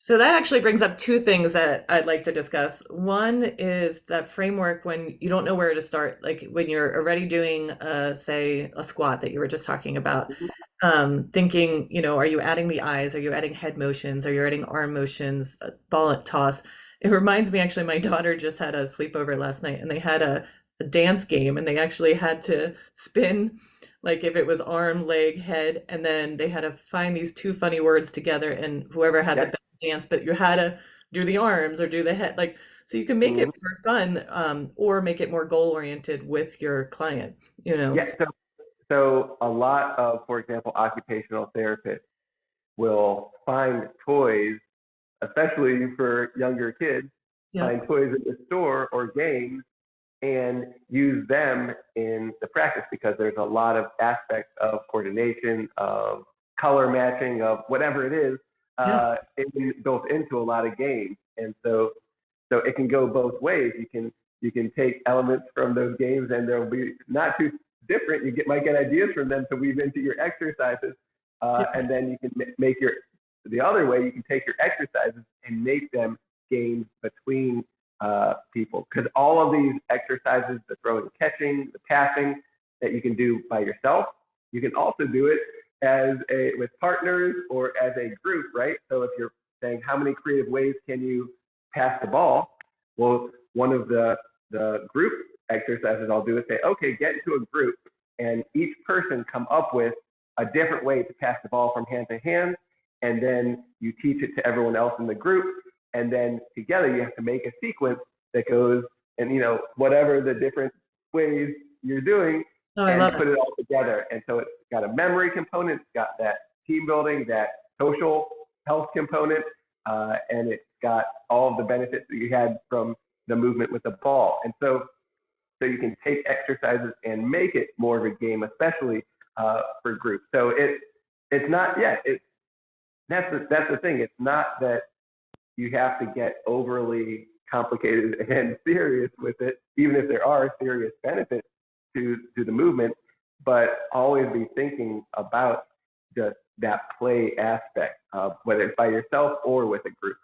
So that actually brings up two things that I'd like to discuss. One is that framework when you don't know where to start, like when you're already doing, say, a squat that you were just talking about, thinking, are you adding the eyes? Are you adding head motions? Are you adding arm motions, ball toss? It reminds me, actually, my daughter just had a sleepover last night and they had a dance game and they actually had to spin, like if it was arm, leg, head, and then they had to find these two funny words together and whoever had the Yes. best dance, but you had to do the arms or do the head, like so you can make it Mhm. more fun, or make it more goal oriented with your client, you know. Yeah. So a lot of, for example, occupational therapists will find toys, especially for younger kids, Yep. find toys in the store or games and use them in the practice because there's a lot of aspects of coordination, of color matching, of whatever it is, Yeah. built into a lot of games. And so it can go both ways. You can take elements from those games and they'll be not too different. Might get ideas from them to weave into your exercises, Yeah. and then you can make your the other way. You can take your exercises and make them games between people because all of these exercises, the throwing and catching, the passing, that you can do by yourself, you can also do it with partners or as a group, right? So if you're saying how many creative ways can you pass the ball, well, one of the group exercises I'll do is say, okay, get into a group and each person come up with a different way to pass the ball from hand to hand, and then you teach it to everyone else in the group, and then together you have to make a sequence that goes and whatever the different ways you're doing Oh, I and love it. put it all together. And so it's got a memory component, it's got that team building, that social health component, and it's got all of the benefits that you had from the movement with the ball. And so you can take exercises and make it more of a game, especially for groups. So it's not yet. That's the thing. It's not that you have to get overly complicated and serious with it, even if there are serious benefits to the movement, but always be thinking about just that play aspect, whether it's by yourself or with a group.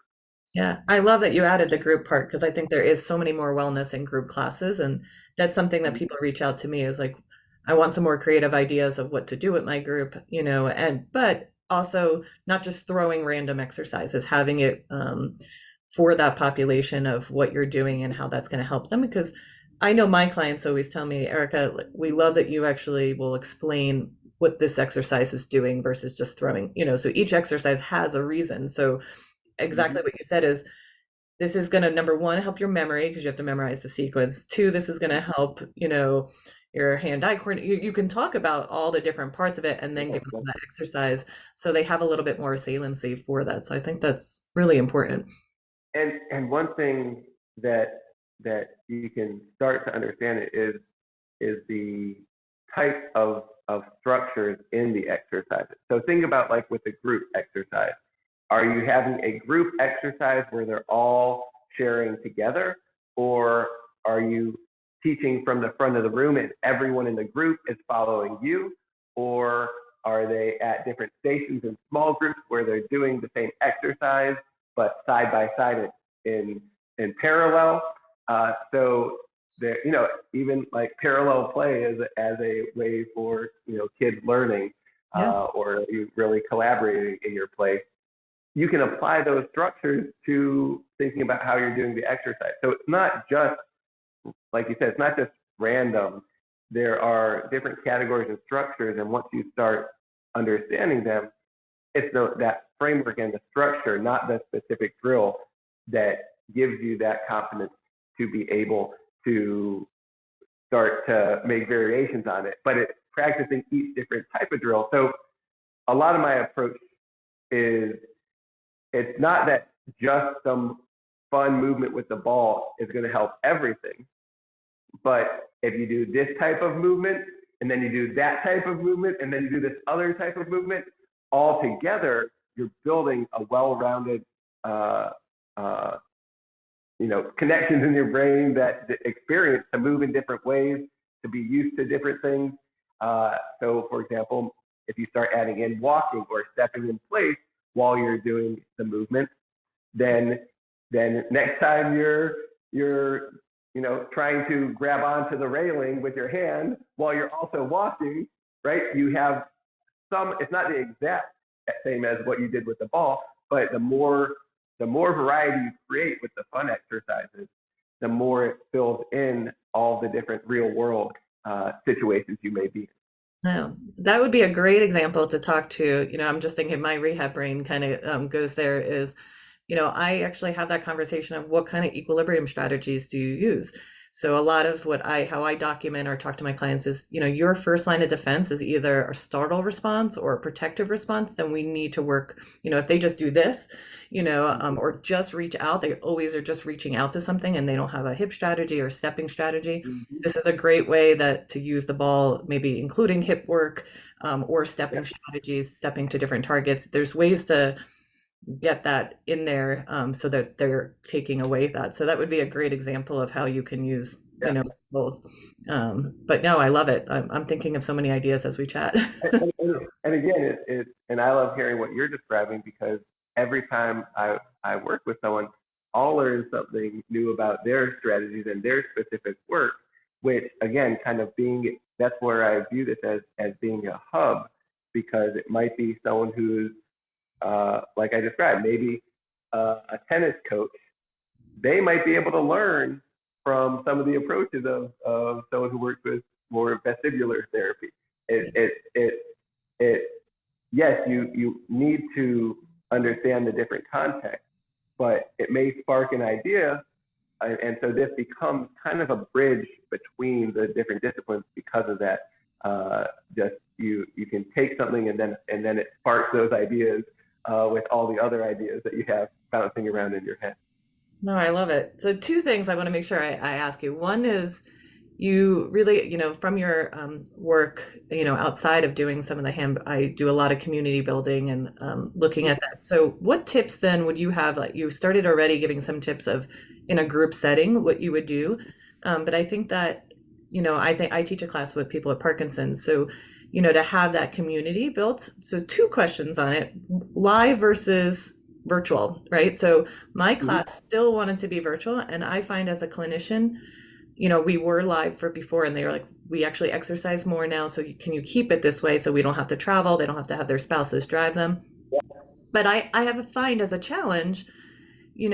Yeah, I love that you added the group part because I think there is so many more wellness in group classes, and that's something that people reach out to me is like, I want some more creative ideas of what to do with my group, and but also not just throwing random exercises, having it for that population of what you're doing and how that's going to help them. Because I know my clients always tell me, Erica, like, we love that you actually will explain what this exercise is doing versus just throwing, so each exercise has a reason. So Mm-hmm. exactly what you said is this is going to number one help your memory because you have to memorize the sequence. Two, this is going to help your hand-eye coordination. You can talk about all the different parts of it and then give them that exercise so they have a little bit more saliency for that. So I think that's really important. And one thing that you can start to understand it is the type of structures in the exercises. So think about like with the group exercise. Are you having a group exercise where they're all sharing together, or are you teaching from the front of the room and everyone in the group is following you, or are they at different stations in small groups where they're doing the same exercise but side by side in parallel? So there, even like parallel play as a way for kids learning, Yeah. or you really collaborating in your play. You can apply those structures to thinking about how you're doing the exercise. So it's not just, like you said, it's not just random. There are different categories and structures, and once you start understanding them, it's that framework and the structure, not the specific drill, that gives you that confidence to be able to start to make variations on it. But it's practicing each different type of drill. So a lot of my approach is it's not that just some fun movement with the ball is going to help everything, but if you do this type of movement and then you do that type of movement and then you do this other type of movement, all together, you're building a well-rounded, uh, uh, connections in your brain that experience to move in different ways, to be used to different things. So, for example, if you start adding in walking or stepping in place while you're doing the movement, then next time you're trying to grab onto the railing with your hand while you're also walking, right? You have it's not the exact same as what you did with the ball, but the more variety you create with the fun exercises, the more it fills in all the different real world situations you may be in. No, that would be a great example to talk to. I'm just thinking my rehab brain kind of goes there is, I actually have that conversation of what kind of equilibrium strategies do you use? So a lot of how I document or talk to my clients is, your first line of defense is either a startle response or a protective response. Then we need to work, if they just do this, or just reach out, they always are just reaching out to something and they don't have a hip strategy or stepping strategy. Mm-hmm. This is a great way to use the ball, maybe including hip work, or stepping strategies, stepping to different targets. There's ways to get that in there so that they're taking away that. So that would be a great example of how you can use, both. But no, I love it. I'm thinking of so many ideas as we chat. and again, and I love hearing what you're describing, because every time I work with someone, I'll learn something new about their strategies and their specific work, which again, that's where I view this as being a hub, because it might be someone who's like I described, maybe a tennis coach, they might be able to learn from some of the approaches of someone who works with more vestibular therapy. Yes, you need to understand the different contexts, but it may spark an idea, and so this becomes kind of a bridge between the different disciplines because of that. Just you can take something and then it sparks those ideas with all the other ideas that you have bouncing around in your head. No, I love it. So two things I want to make sure I ask you. One is you really, from your work, outside of doing some of I do a lot of community building and looking at that. So what tips then would you have? Like you started already giving some tips of in a group setting, what you would do. But I think that, I think I teach a class with people with Parkinson's. So, to have that community built. So two questions on it, live versus virtual, right? So my class still wanted to be virtual. And I find as a clinician, we were live before and they were like, we actually exercise more now. So can you keep it this way so we don't have to travel? They don't have to have their spouses drive them. But I have a find as a challenge, you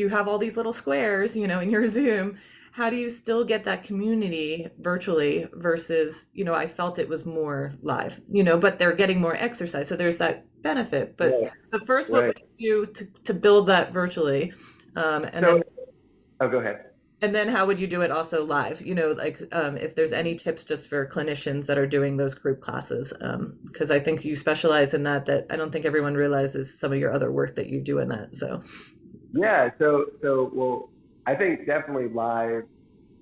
have all these little squares, in your Zoom. How do you still get that community virtually versus, I felt it was more live, but they're getting more exercise. So there's that benefit. But so first, what would you do to build that virtually? Then, go ahead. And then how would you do it also live? If there's any tips just for clinicians that are doing those group classes, because I think you specialize in that I don't think everyone realizes some of your other work that you do in that. So. Yeah. Well, I think definitely live,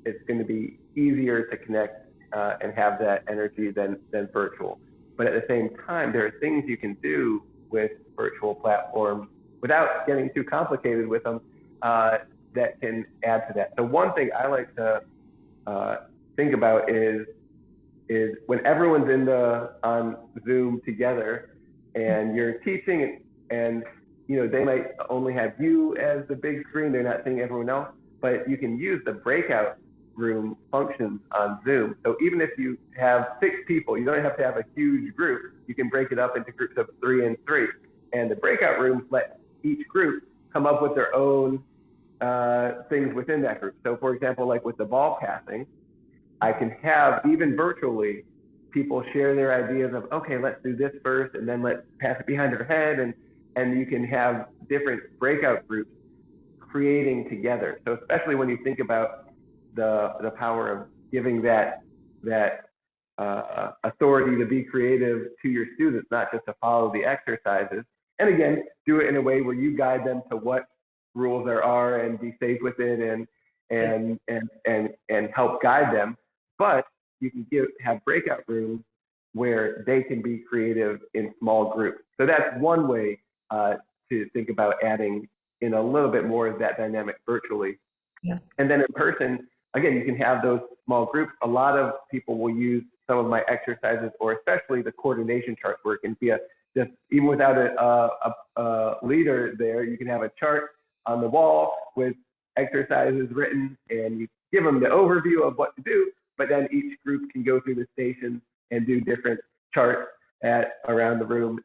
it's going to be easier to connect and have that energy than virtual. But at the same time, there are things you can do with virtual platforms without getting too complicated with them that can add to that. So one thing I like to think about is when everyone's on Zoom together and you're teaching and they might only have you as the big screen, they're not seeing everyone else, but you can use the breakout room functions on Zoom. So even if you have 6 people, you don't have to have a huge group. You can break it up into groups of 3 and 3. And the breakout rooms let each group come up with their own things within that group. So for example, like with the ball passing, I can have, even virtually, people share their ideas of, okay, let's do this first, and then let's pass it behind their head, and you can have different breakout groups creating together. So especially when you think about the power of giving that authority to be creative to your students, not just to follow the exercises. And again, do it in a way where you guide them to what rules there are and be safe with it and help guide them. But you can have breakout rooms where they can be creative in small groups. So that's one way to think about adding in a little bit more of that dynamic virtually. Yeah. And then in person, again, you can have those small groups. A lot of people will use some of my exercises, or especially the coordination chart work, and just even without leader there, you can have a chart on the wall with exercises written, and you give them the overview of what to do, but then each group can go through the stations and do different charts around the room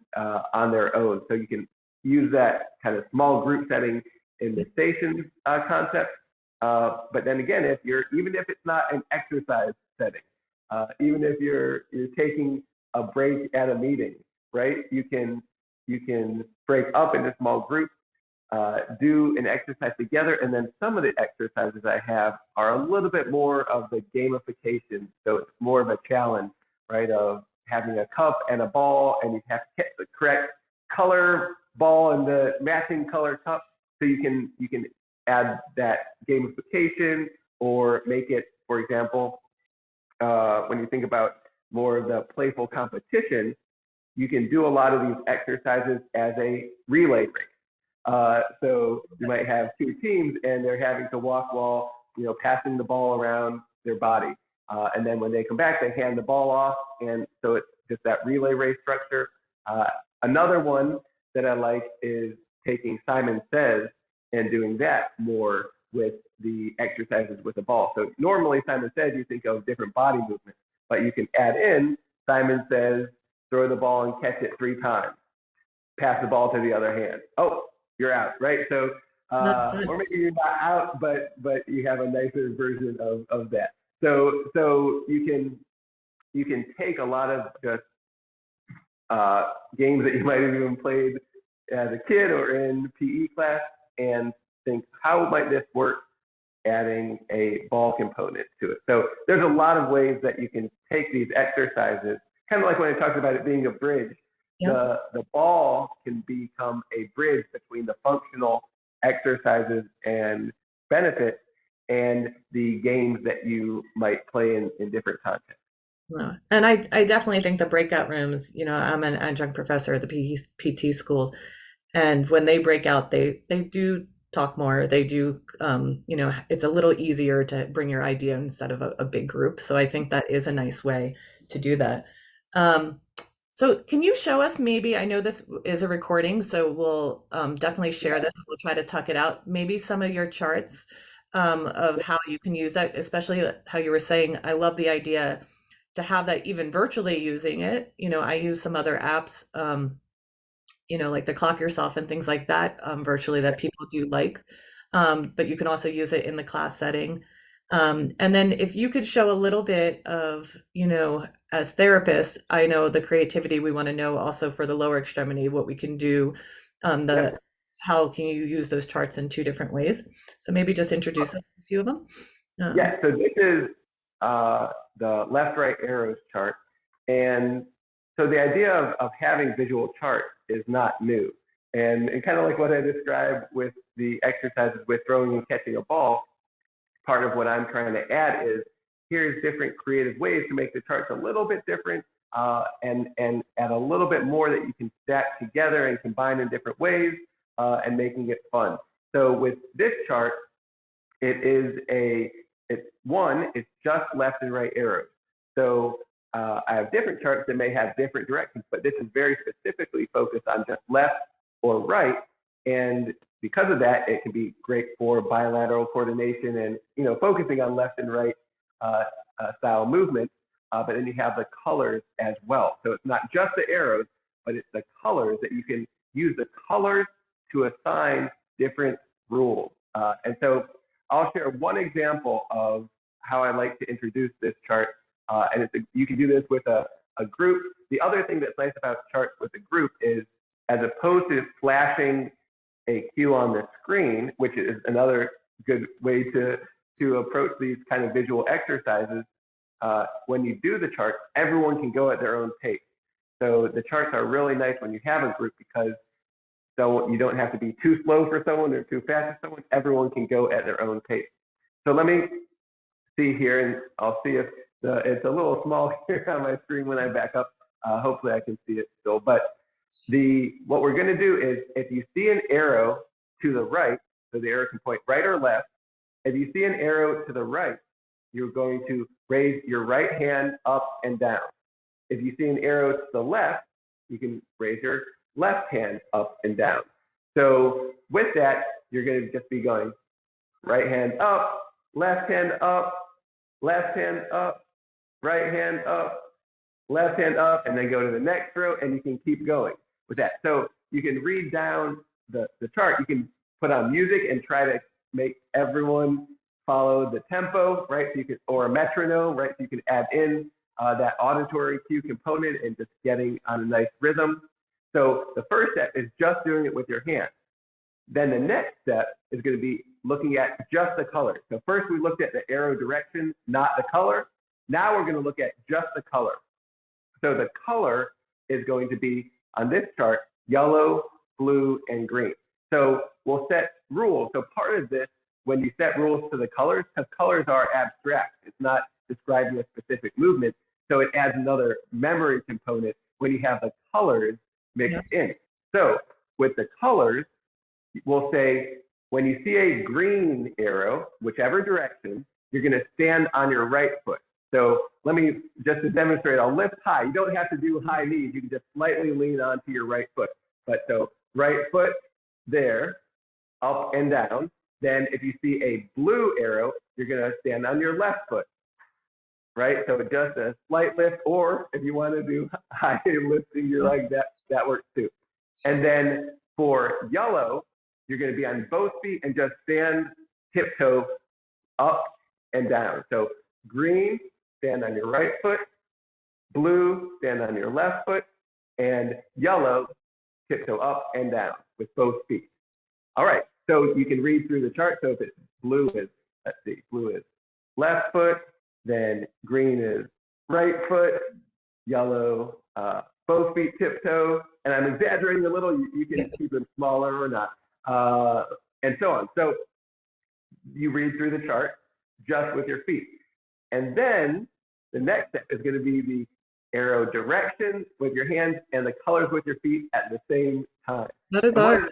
on their own. So you can use that kind of small group setting in the stations concept. But then again, even if it's not an exercise setting, even if you're taking a break at a meeting, right? You can break up into small groups, do an exercise together, and then some of the exercises I have are a little bit more of the gamification. So it's more of a challenge, right? Of having a cup and a ball, and you have to get the correct color ball and the matching color cup. So you can add that gamification, or make it, for example, when you think about more of the playful competition, you can do a lot of these exercises as a relay race. So you might have two teams, and they're having to walk while passing the ball around their body, and then when they come back, they hand the ball off, and so it's just that relay race structure. Another one that I like is taking Simon Says and doing that more with the exercises with the ball. So normally Simon Says, you think of different body movements, but you can add in Simon Says, throw the ball and catch it 3 times, pass the ball to the other hand. Oh, you're out, right? So, or maybe you're not out, but you have a nicer version of that. So you can take a lot of just games that you might have even played as a kid or in PE class, and think, how might this work adding a ball component to it? So there's a lot of ways that you can take these exercises, kind of like when I talked about it being a bridge. Yep. The ball can become a bridge between the functional exercises and benefits and the games that you might play in different contexts. No. And I definitely think the breakout rooms, I'm an adjunct professor at the PT schools, and when they break out, they do talk more. They do, it's a little easier to bring your idea instead of a big group. So I think that is a nice way to do that. So can you show us, maybe, I know this is a recording, so we'll definitely share this. We'll try to tuck it out. Maybe some of your charts of how you can use that, especially how you were saying, I love the idea to have that even virtually using it. I use some other apps, like the Clock Yourself and things like that virtually that people do like. But you can also use it in the class setting. And then if you could show a little bit of, as therapists, I know the creativity we want to know also for the lower extremity, what we can do, how can you use those charts in 2 different ways? So maybe just introduce us a few of them. Yeah, so this is the left-right arrows chart. And so the idea of having visual charts is not new. And kind of like what I described with the exercises with throwing and catching a ball, part of what I'm trying to add is, here's different creative ways to make the charts a little bit different, and add a little bit more that you can stack together and combine in different ways, and making it fun. So with this chart, it's just left and right arrows. So I have different charts that may have different directions, but this is very specifically focused on just left or right. And because of that, it can be great for bilateral coordination and focusing on left and right style movements. But then you have the colors as well. So it's not just the arrows, but it's the colors that you can use the colors to assign different rules. And so I'll share one example of how I like to introduce this chart. And you can do this with a group. The other thing that's nice about charts with a group is, as opposed to flashing a cue on the screen, which is another good way to approach these kind of visual exercises, when you do the chart, everyone can go at their own pace. So the charts are really nice when you have a group, because you don't have to be too slow for someone or too fast for someone. Everyone can go at their own pace. So let me see here, and I'll see if it's a little small here on my screen when I back up. Hopefully I can see it still. But what we're going to do is, if you see an arrow to the right, so the arrow can point right or left. If you see an arrow to the right, you're going to raise your right hand up and down. If you see an arrow to the left, you can raise your left hand up and down. So with that, you're going to just be going right hand up, left hand up, left hand up, right hand up, left hand up, and then go to the next row, and you can keep going with that. So you can read down the chart. You can put on music and try to make everyone follow the tempo, right? So you can, or a metronome, right? So you can add in that auditory cue component and just getting on a nice rhythm. So the first step is just doing it with your hands. Then the next step is going to be looking at just the color. So first we looked at the arrow direction, not the color. Now we're going to look at just the color. So the color is going to be, on this chart, yellow, blue, and green. So we'll set rules. So part of this, when you set rules to the colors, because colors are abstract, it's not describing a specific movement, so it adds another memory component when you have the colors mixed in. So with the colors, we'll say, when you see a green arrow, whichever direction, you're going to stand on your right foot. So let me, just to demonstrate, I'll lift high. You don't have to do high knees. You can just slightly lean onto your right foot. But so right foot there, up and down. Then if you see a blue arrow, you're going to stand on your left foot, right? So just a slight lift, or if you want to do high lifting your leg, that works too. And then for yellow, you're going to be on both feet and just stand tiptoe up and down. So green, stand on your right foot. Blue, stand on your left foot. And yellow, tiptoe up and down with both feet. All right, so you can read through the chart. So if it's blue is, let's see, blue is left foot, then green is right foot, yellow, both feet tiptoe, and I'm exaggerating a little. You can keep them smaller or not, and so on. So you read through the chart just with your feet. And then the next step is going to be the arrow direction with your hands and the colors with your feet at the same time. That is art.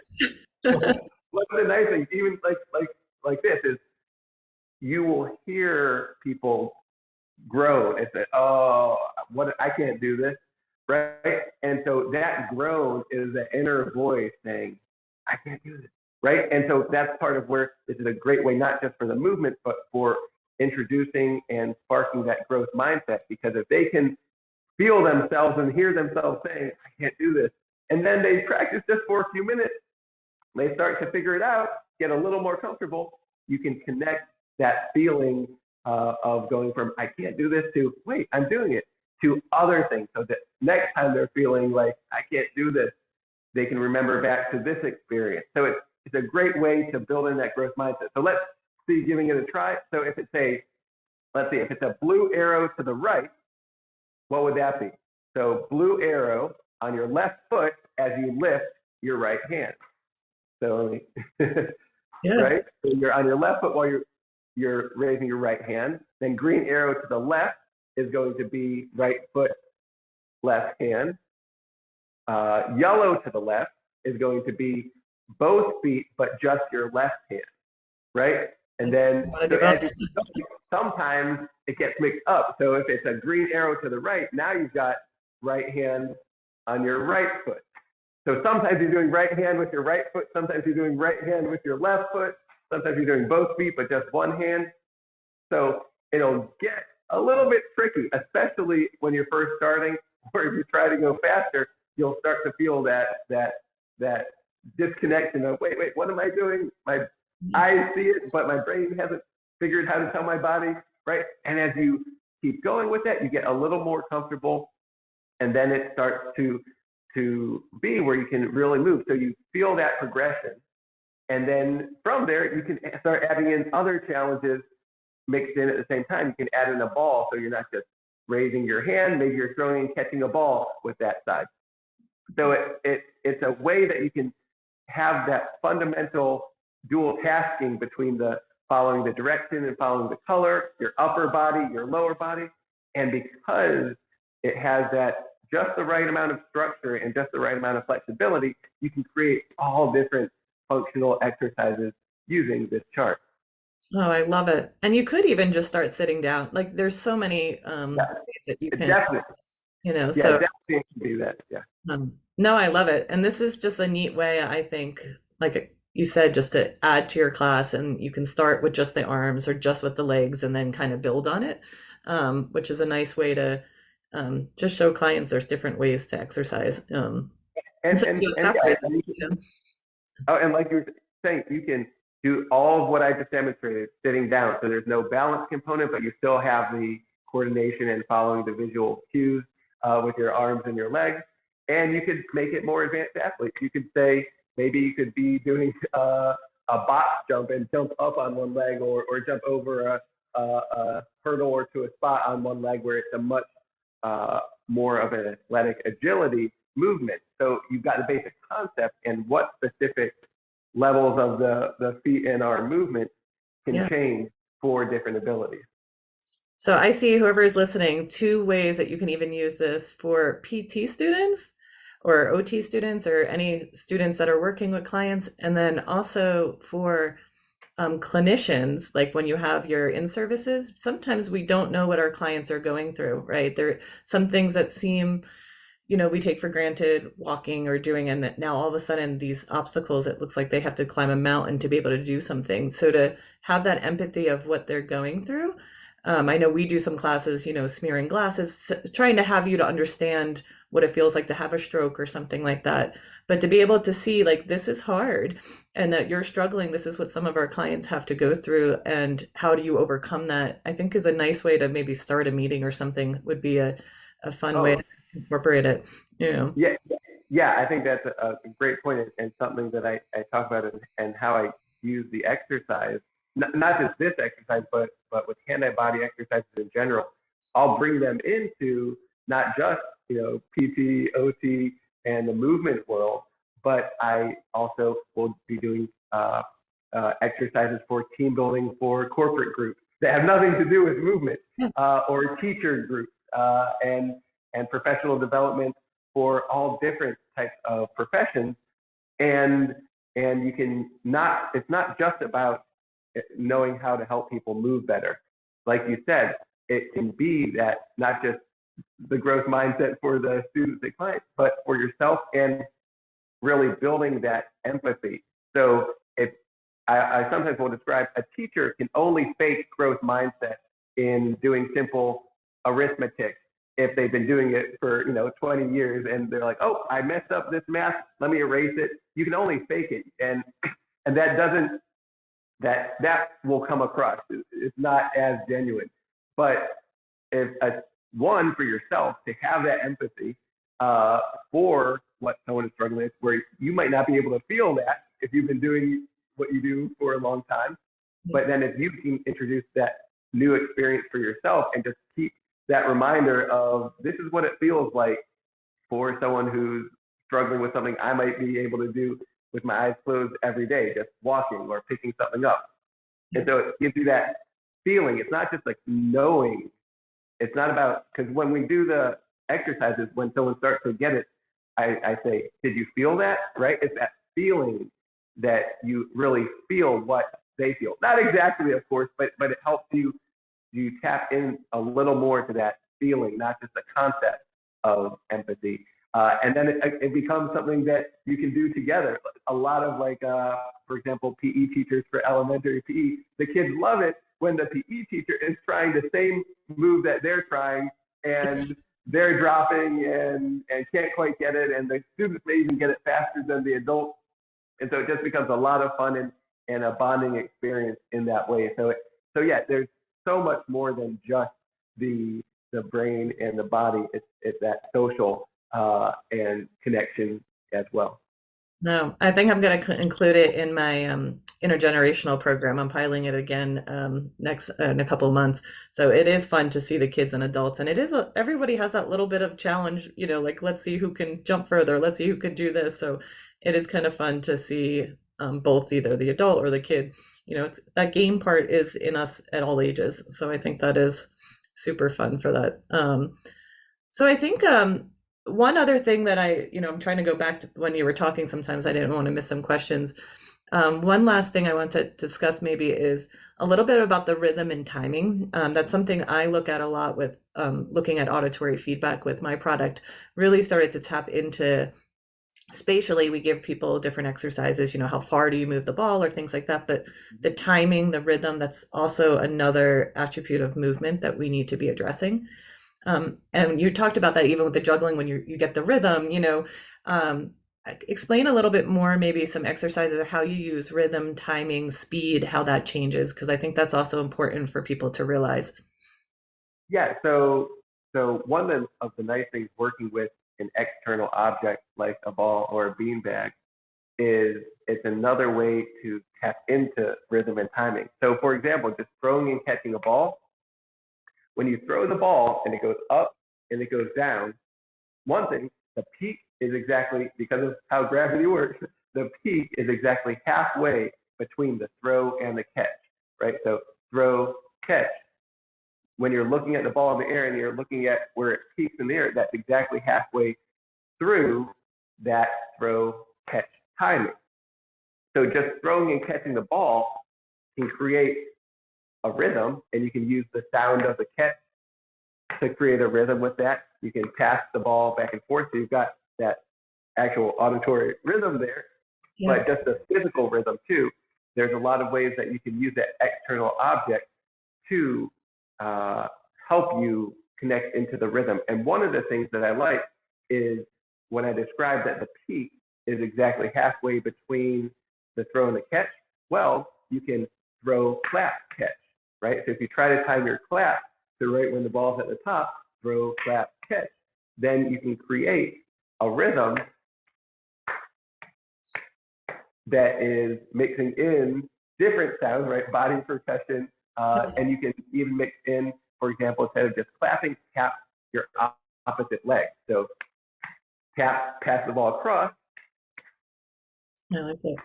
One of the nice things, even like this, is you will hear people groan and say, "Oh, what? I can't do this," right? And so that groan is the inner voice saying, "I can't do this," right? And so that's part of where this is a great way, not just for the movement, but for introducing and sparking that growth mindset. Because if they can feel themselves and hear themselves saying, "I can't do this," and then they practice just for a few minutes, they start to figure it out, get a little more comfortable, you can connect that feeling of going from "I can't do this" to "wait, I'm doing it," to other things, so that next time they're feeling like "I can't do this," they can remember back to this experience. So it's a great way to build in that growth mindset. So let's see, giving it a try. So if it's a, let's see, if it's a blue arrow to the right, what would that be? So blue arrow on your left foot as you lift your right hand. So right, so you're on your left foot while you're raising your right hand. Then green arrow to the left is going to be right foot, left hand. Yellow to the left is going to be both feet, but just your left hand, right? And then so as you keep going, sometimes it gets mixed up. So if it's a green arrow to the right, now you've got right hand on your right foot. So sometimes you're doing right hand with your right foot, sometimes you're doing right hand with your left foot, sometimes you're doing both feet, but just one hand. So it'll get a little bit tricky, especially when you're first starting, or if you try to go faster, you'll start to feel that disconnection of, wait, what am I doing? My eyes see it, but my brain hasn't figured how to tell my body, right? And as you keep going with that, you get a little more comfortable, and then it starts to be where you can really move. So you feel that progression. And then from there, you can start adding in other challenges mixed in at the same time. You can add in a ball, so you're not just raising your hand, maybe you're throwing and catching a ball with that side. So it's a way that you can have that fundamental dual tasking between the following the direction and following the color, your upper body, your lower body. And because it has that just the right amount of structure and just the right amount of flexibility, you can create all different functional exercises using this chart. Oh, I love it. And you could even just start sitting down. Like there's so many ways that you can. Definitely. Yeah, So definitely to do that. Yeah. no, I love it. And this is just a neat way, I think, like you said, just to add to your class, and you can start with just the arms or just with the legs and then kind of build on it, which is a nice way to just show clients there's different ways to exercise. And Instead of and doing and half yeah, races, and you can, oh, and like you were saying, you can do all of what I just demonstrated sitting down. So there's no balance component, but you still have the coordination and following the visual cues with your arms and your legs. And you could make it more advanced athletes. You could say maybe you could be doing a box jump and jump up on one leg, or jump over a hurdle or to a spot on one leg, where it's a much more of an athletic agility movement. So you've got the basic concept, and what specific levels of the feet and arm movement can yeah. change for different abilities. So I see whoever is listening, two ways that you can even use this for PT students or OT students or any students that are working with clients, and then also for clinicians, like when you have your in-services, sometimes we don't know what our clients are going through, right? There are some things that seem, we take for granted walking or doing, and now all of a sudden these obstacles, it looks like they have to climb a mountain to be able to do something. So to have that empathy of what they're going through, I know we do some classes, smearing glasses, trying to have you to understand what it feels like to have a stroke or something like that. But to be able to see like this is hard and that you're struggling, this is what some of our clients have to go through, and how do you overcome that? I think is a nice way to maybe start a meeting or something, would be a fun way Oh, to incorporate it. yeah, yeah. I think that's a great point, and something that I talk about, and how I use the exercise, not just this exercise, but with hand-eye-body exercises in general. I'll bring them into not just PT, OT, and the movement world, but I also will be doing exercises for team building for corporate groups that have nothing to do with movement, Yeah. or teacher groups, and professional development for all different types of professions. And you can not, it's not just about knowing how to help people move better. Like you said, it can be that not just the growth mindset for the students and clients, but for yourself, and really building that empathy. So I sometimes will describe a teacher can only fake growth mindset in doing simple arithmetic if they've been doing it for 20 years, and they're like, oh, I messed up this math, let me erase it. You can only fake it, and that doesn't, that will come across. It's not as genuine. But if one, for yourself to have that empathy for what someone is struggling with, where you might not be able to feel that if you've been doing what you do for a long time, but then if you can introduce that new experience for yourself, and just keep that reminder of this is what it feels like for someone who's struggling with something I might be able to do with my eyes closed every day, just walking or picking something up. And so it gives you that feeling. It's not just like knowing. It's not about, because when we do the exercises, when someone starts to get it, I say, did you feel that? Right? It's that feeling that you really feel what they feel. Not exactly, of course, but it helps you tap in a little more to that feeling, not just the concept of empathy. And then it becomes something that you can do together. A lot of for example, PE teachers for elementary PE, the kids love it when the PE teacher is trying the same move that they're trying, and they're dropping and can't quite get it, and the students may even get it faster than the adults. And so it just becomes a lot of fun, and a bonding experience in that way. So yeah, there's so much more than just the brain and the body. It's that social and connection as well. No, I think I'm going to include it in my intergenerational program. I'm piling it again next in a couple of months. So it is fun to see the kids and adults, and it is everybody has that little bit of challenge, like let's see who can jump further, let's see who can do this. So it is kind of fun to see both either the adult or the kid. It's that game part is in us at all ages. So I think that is super fun for that. So I think one other thing that I'm trying to go back to when you were talking, sometimes I didn't want to miss some questions. One last thing I want to discuss maybe is a little bit about the rhythm and timing. That's something I look at a lot with looking at auditory feedback with my product. Really started to tap into spatially. We give people different exercises, how far do you move the ball or things like that. But the timing, the rhythm, that's also another attribute of movement that we need to be addressing. And you talked about that even with the juggling when you get the rhythm, um, explain a little bit more, maybe some exercises of how you use rhythm, timing, speed, how that changes, because I think that's also important for people to realize. Yeah, so one of the nice things working with an external object like a ball or a beanbag is it's another way to tap into rhythm and timing. So for example, just throwing and catching a ball, when you throw the ball and it goes up and it goes down, one thing, the peak is exactly, because of how gravity works, the peak is exactly halfway between the throw and the catch, right? So throw, catch. When you're looking at the ball in the air and you're looking at where it peaks in the air, that's exactly halfway through that throw, catch timing. So just throwing and catching the ball can create a rhythm, and you can use the sound of the catch to create a rhythm with that. You can pass the ball back and forth, so you've got that actual auditory rhythm there, Yeah. but just the physical rhythm too. There's a lot of ways that you can use that external object to help you connect into the rhythm. And one of the things that I like is when I describe that the peak is exactly halfway between the throw and the catch, well, you can throw, clap, catch, right? So if you try to time your clap to right when the ball's at the top, throw, clap, catch, then you can create a rhythm that is mixing in different sounds, right? Body percussion, and you can even mix in, for example, instead of just clapping, tap your opposite leg. So tap, pass the ball across, I like it.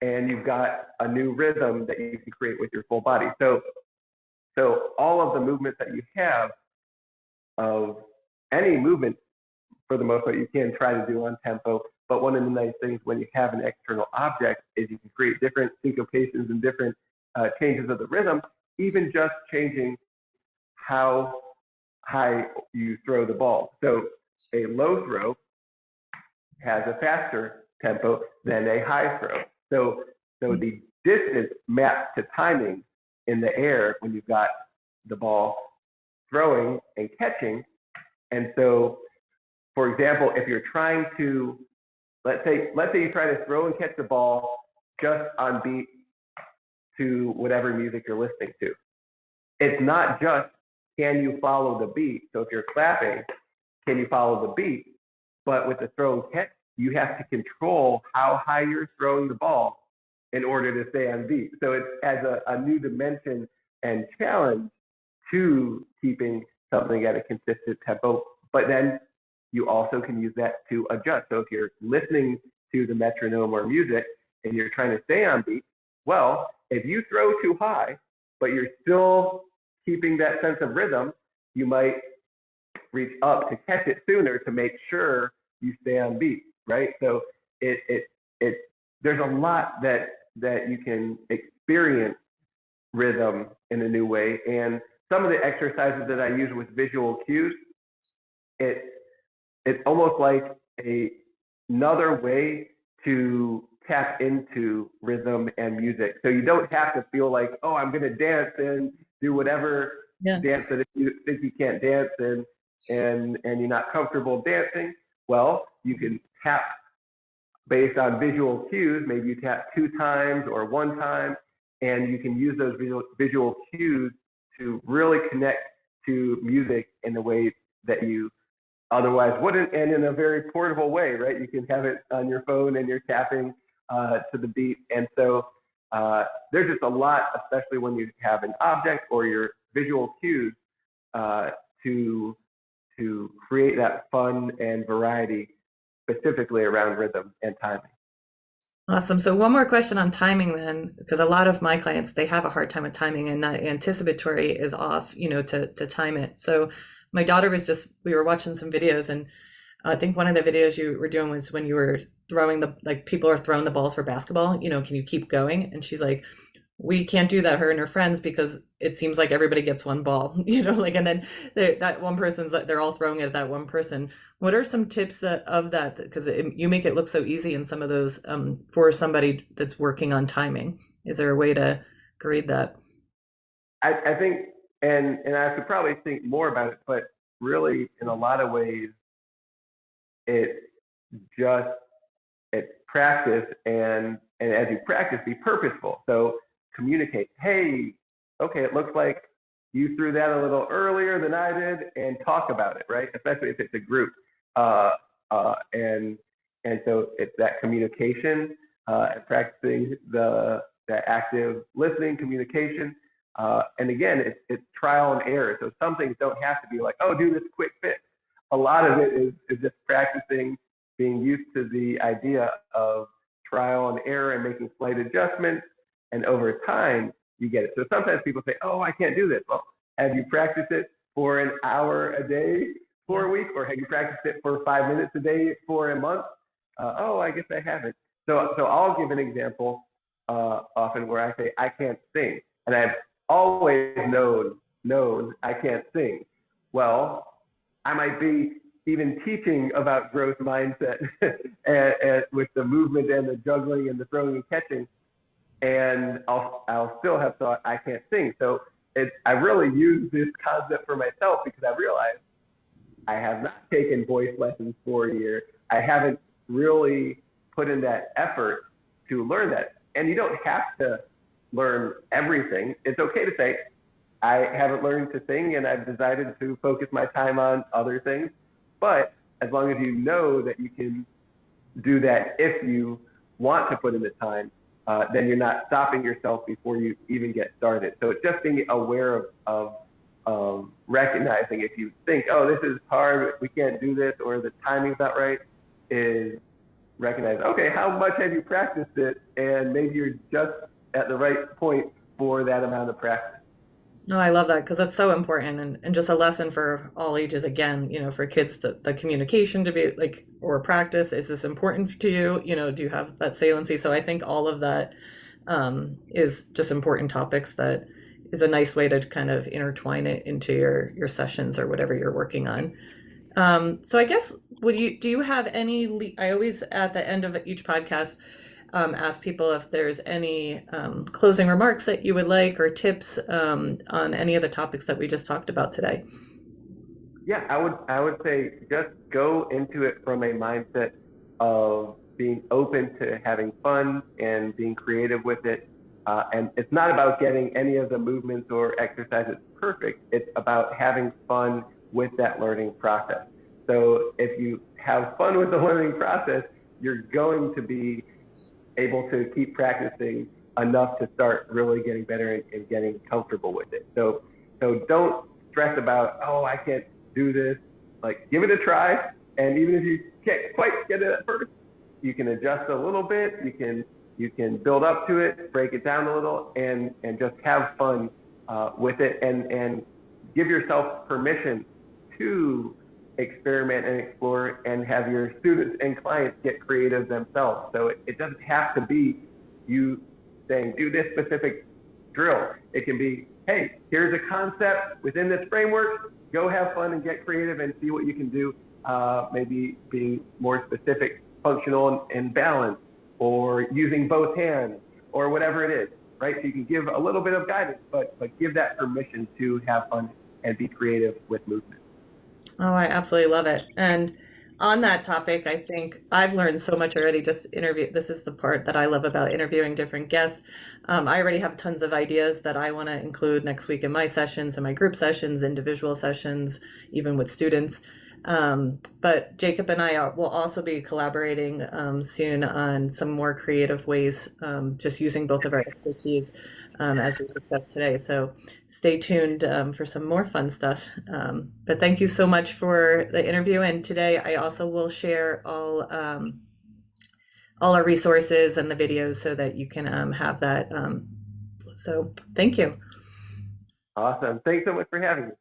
and you've got a new rhythm that you can create with your full body. So all of the movements that you have of any movement, for the most part, you can try to do on tempo. But one of the nice things when you have an external object is you can create different syncopations and different changes of the rhythm, even just changing how high you throw the ball. So a low throw has a faster tempo than a high throw. So the distance maps to timing in the air when you've got the ball throwing and catching. And so, for example, if you're trying to, let's say you try to throw and catch the ball just on beat to whatever music you're listening to. It's not just, can you follow the beat? So if you're clapping, can you follow the beat? But with the throw and catch, you have to control how high you're throwing the ball in order to stay on beat. So it adds a new dimension and challenge to keeping something at a consistent tempo. But then you also can use that to adjust. So if you're listening to the metronome or music and you're trying to stay on beat, well, if you throw too high, but you're still keeping that sense of rhythm, you might reach up to catch it sooner to make sure you stay on beat, right? So there's a lot that you can experience rhythm in a new way. And some of the exercises that I use with visual cues, it's almost like another way to tap into rhythm and music. So you don't have to feel like, oh, I'm going to dance and do whatever dance that if you think you can't dance and you're not comfortable dancing. Well, you can tap based on visual cues. Maybe you tap 2 times or 1 time, and you can use those visual cues to really connect to music in a way that you otherwise wouldn't, and in a very portable way, right? You can have it on your phone and you're tapping to the beat. And so there's just a lot, especially when you have an object or your visual cues to create that fun and variety specifically around rhythm and timing. Awesome. So one more question on timing then, because a lot of my clients, they have a hard time with timing and that anticipatory is off, to time it. So my daughter we were watching some videos and I think one of the videos you were doing was when you were throwing the, like, people are throwing the balls for basketball, can you keep going? And she's like, we can't do that, her and her friends, because it seems like everybody gets one ball, like, and then that one person's like, they're all throwing it at that one person. What are some tips of that? Because you make it look so easy in some of those, for somebody that's working on timing. Is there a way to grade that? I think, and I could probably think more about it, but really, in a lot of ways, it's just it's practice, and as you practice, be purposeful. So communicate. Hey, okay, it looks like you threw that a little earlier than I did, and talk about it, right? Especially if it's a group, uh, and so it's that communication, and practicing the active listening, communication. And again, it's trial and error. So some things don't have to be like, oh, do this quick fix. A lot of it is just practicing, being used to the idea of trial and error and making slight adjustments. And over time, you get it. So sometimes people say, oh, I can't do this. Well, have you practiced it for an hour a day for Yeah. a week? Or have you practiced it for 5 minutes a day for a month? Oh, I guess I haven't. So I'll give an example often where I say, I can't sing. And I've always known I can't sing. Well, I might be even teaching about growth mindset and with the movement and the juggling and the throwing and catching, and I'll still have thought I can't sing. So I really use this concept for myself because I realized I have not taken voice lessons for a year. I haven't really put in that effort to learn that. And you don't have to learn everything. It's okay to say, I haven't learned to sing and I've decided to focus my time on other things. But as long as you know that you can do that if you want to put in the time, then you're not stopping yourself before you even get started. So it's just being aware of recognizing if you think, oh, this is hard, we can't do this, or the timing's not right, is recognize, okay, how much have you practiced it? And maybe you're just at the right point for that amount of practice. No, I love that because that's so important, and just a lesson for all ages again, for kids, the communication to be like, or practice, is this important to you? Do you have that saliency? So I think all of that, is just important topics that is a nice way to kind of intertwine it into your sessions or whatever you're working on. So I guess, do you have any, I always at the end of each podcast, ask people if there's any closing remarks that you would like, or tips on any of the topics that we just talked about today. Yeah, I would say just go into it from a mindset of being open to having fun and being creative with it. And it's not about getting any of the movements or exercises perfect. It's about having fun with that learning process. So if you have fun with the learning process, you're going to be able to keep practicing enough to start really getting better and getting comfortable with it. So don't stress about, oh, I can't do this. Like, give it a try. And even if you can't quite get it at first, you can adjust a little bit. You can build up to it, break it down a little, and just have fun with it, and give yourself permission to experiment and explore, and have your students and clients get creative themselves. So it doesn't have to be you saying, do this specific drill. It can be, hey, here's a concept within this framework, go have fun and get creative and see what you can do. Maybe being more specific, functional and balance, or using both hands, or whatever it is, right? So you can give a little bit of guidance, but give that permission to have fun and be creative with movement. Oh, I absolutely love it. And on that topic, I think I've learned so much already. Just interview. This is the part that I love about interviewing different guests. I already have tons of ideas that I want to include next week in my sessions, in my group sessions, individual sessions, even with students. But Jacob and I will also be collaborating soon on some more creative ways, just using both of our expertise, as we discussed today. So stay tuned for some more fun stuff. But thank you so much for the interview. And today I also will share all our resources and the videos so that you can have that. So thank you. Awesome. Thanks so much for having me.